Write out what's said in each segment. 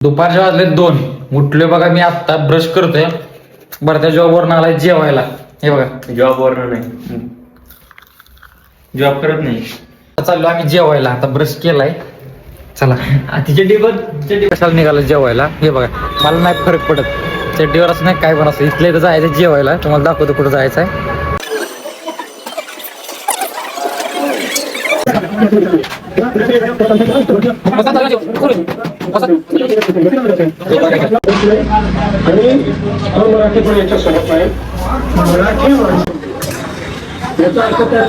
दुपारचे वाजले 2. उठलोय बघा मी आत्ता ब्रश करतोय. बरं त्या जॉबवर आलाय जेवायला. हे बघा जॉबवर नाही, जॉब करत नाही. चाललो आम्ही जेवायला. आता ब्रश केलाय. चला चड्डी कशाला निघालं जेवायला. हे बघा मला नाही फरक पडत चड्डीवर असं नाही काय पण असं. इथल्या इथं जायचं जेवायला. तुम्हाला दाखवतो कुठं जायचं आहे. आणि मराठी पण याच्या सोबत आहे. मराठी माणसं याचा अर्थ त्या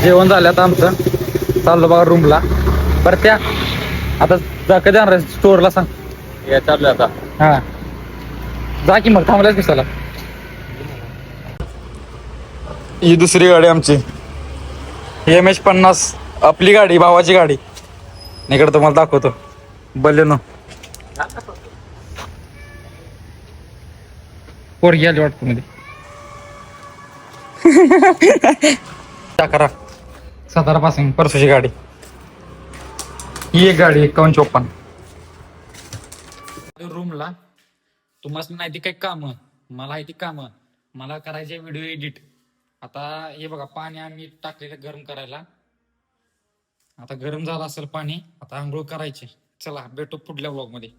जेवण झालं आता आमचं. चाललो बघा रूमला. बरं त्या आता कधी जाणार स्टोअरला सांग. या चालू आता. हा जा की मग थांबलाच दिसायला. ही दुसरी गाडी आमची MH50 आपली गाडी भावाची गाडी. इकडे तुम्हाला दाखवतो बलेनो. पोरगी आली वाटतं मध्ये. करा 17 पासून परसूची गाडी. ही एक गाडी 5154. रूमला तुम्हाला नाही ती काही काम, मला आहे ती काम. मला करायचे व्हिडिओ एडिट. आता हे बघा पाणी आम्ही टाकलेलं गरम करायला. आता गरम झालं असेल पाणी. आता आंघोळ करायची. चला भेटू पुढल्या व्लॉग मध्ये.